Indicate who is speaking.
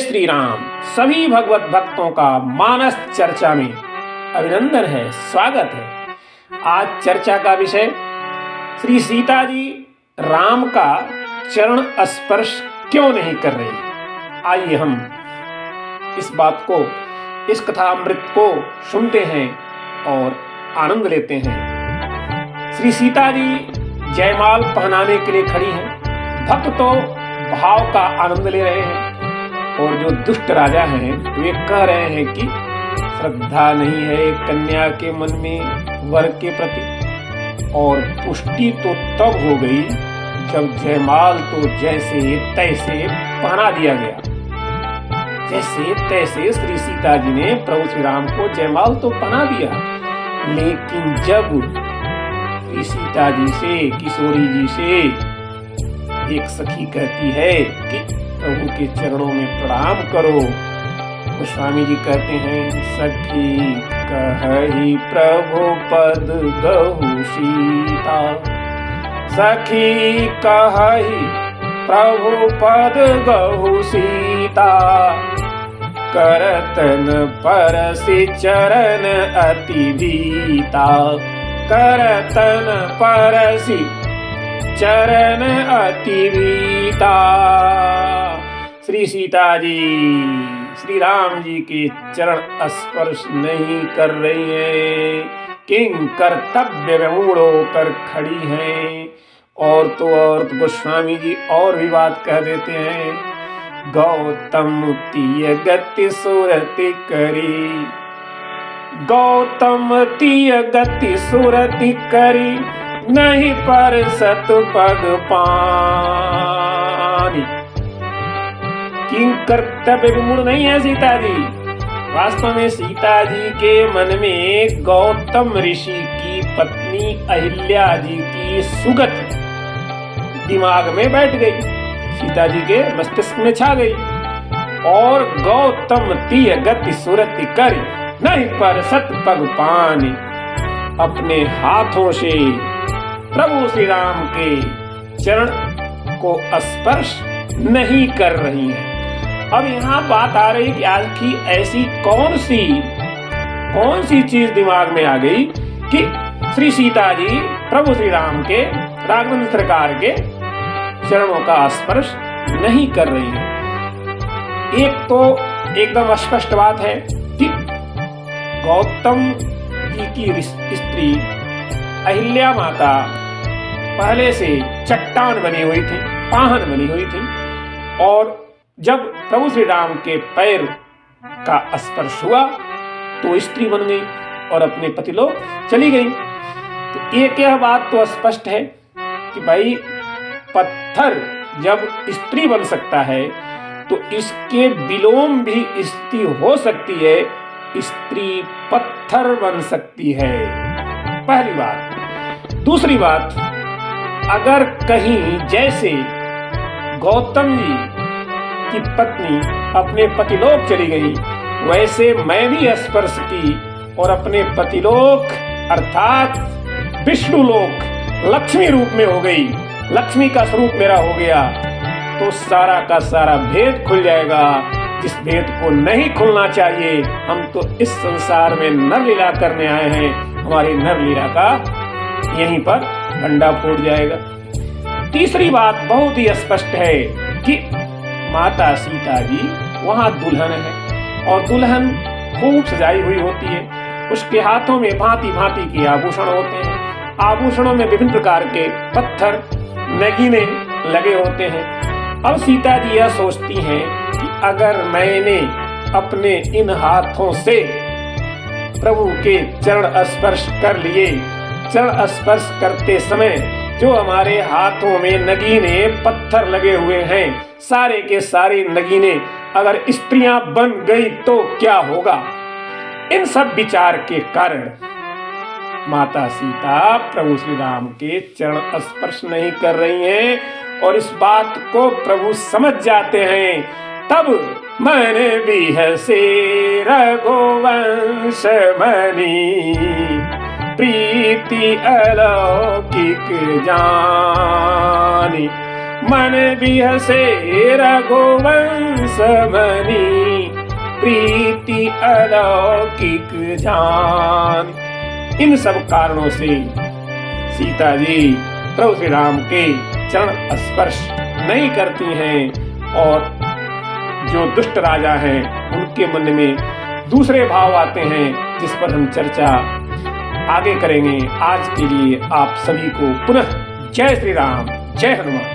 Speaker 1: श्री राम। सभी भगवत भक्तों का मानस चर्चा में अभिनंदन है, स्वागत है। आज चर्चा का विषय श्री सीता जी राम का चरण स्पर्श क्यों नहीं कर रही। आइए हम इस बात को, इस कथामृत को सुनते हैं और आनंद लेते हैं। श्री सीता जी जयमाल पहनाने के लिए खड़ी हैं। भक्त तो भाव का आनंद ले रहे हैं और जो दुष्ट राजा हैं वे कह रहे हैं कि श्रद्धा नहीं है कन्या के मन में वर के प्रति। और पुष्टि तो तब हो गई जब जयमाल तो जैसे तैसे पहना दिया गया। जैसे तैसे श्री सीता जी ने प्रभु श्री राम को जयमाल तो पहना दिया, लेकिन जब श्री सीता जी से, किशोरी जी से एक सखी कहती है कि प्रभु के चरणों में प्रणाम करो, तो स्वामी जी कहते हैं, सखी कहहि प्रभु पद गहु सीता। सखी कहहि प्रभु पद गहु सीता, करतन परसि चरण अति भीता। करतन परसि चरण अति भीता। श्री सीता जी श्री राम जी के चरण स्पर्श नहीं कर रही हैं, किंग कर्तव्य विमूढ़ होकर खड़ी हैं। और तो गोस्वामी जी और भी बात कह देते हैं, गौतम तीय गति सुरति करी। गौतम तीय गति सुरति करी, नहीं पर सत पग पानी। किंग कर्तव्य विमूढ़ नहीं है सीता जी। वास्तव में सीता जी के मन में गौतम ऋषि की पत्नी अहिल्या जी की सुगत दिमाग में बैठ गई, सीता जी के मस्तिष्क में छा गई। और गौतम तीय गति सुरति करी, नहीं पर सत पग पानी। अपने हाथों से प्रभु श्री राम के चरण को स्पर्श नहीं कर रही हैं। अब यहाँ बात आ रही कि आज की ऐसी कौन सी चीज दिमाग में आ गई कि श्री सीता जी प्रभु श्री राम के, राघवेंद्र सरकार के चरणों का स्पर्श नहीं कर रही है। एक तो एकदम स्पष्ट बात है कि गौतम जी की स्त्री अहिल्या माता पहले से चट्टान बनी हुई थी, पाहन बनी हुई थी। और जब प्रभु श्री राम के पैर का स्पर्श हुआ तो स्त्री बन गई और अपने पतिलोक चली गई। तो एक यह बात तो स्पष्ट है कि भाई पत्थर जब स्त्री बन सकता है तो इसके विलोम भी स्त्री हो सकती है, स्त्री पत्थर बन सकती है। पहली बात। दूसरी बात, अगर कहीं जैसे गौतम जी की पत्नी अपने पतिलोक चली गई, वैसे मैं भी स्पर्श की और अपने पतिलोक अर्थात विष्णु लोक लक्ष्मी रूप में हो गई, लक्ष्मी का स्वरूप मेरा हो गया, तो सारा का सारा भेद खुल जाएगा, जिस भेद को नहीं खुलना चाहिए। हम तो इस संसार में नर लीला करने आए हैं, हमारी नर लीला का यहीं पर भंडा फूट जाएगा। तीसरी बात बहुत ही स्पष्ट है कि माता सीता जी वहां दुल्हन है और दुल्हन खूब सजाई हुई होती है। उसके हाथों में भांति भांति के आभूषण होते हैं। आभूषणों में विभिन्न प्रकार के पत्थर, नगीने लगे होते हैं। अब सीता जी यह सोचती हैं कि अगर मैंने अपने इन हाथों से प्रभु के चरण स्पर्श कर लिए, चरण स्पर्श करते समय जो हमारे हाथों में नगीने पत्थर लगे हुए हैं, सारे के सारे नगीने अगर स्त्रियां बन गई तो क्या होगा। इन सब विचार के कारण माता सीता प्रभु श्री राम के चरण स्पर्श नहीं कर रही हैं और इस बात को प्रभु समझ जाते हैं। तब मैंने भी है से रघुवंश मणि, प्रीति अलौकिक जानी। मन बिहसे रघुवंश मनी, प्रीति अलौकिक जान। इन सब कारणों से सीता जी प्रभु श्री राम के चरण स्पर्श नहीं करती हैं और जो दुष्ट राजा हैं उनके मन में दूसरे भाव आते हैं, जिस पर हम चर्चा आगे करेंगे। आज के लिए आप सभी को पुनः जय श्री राम, जय हनुमान।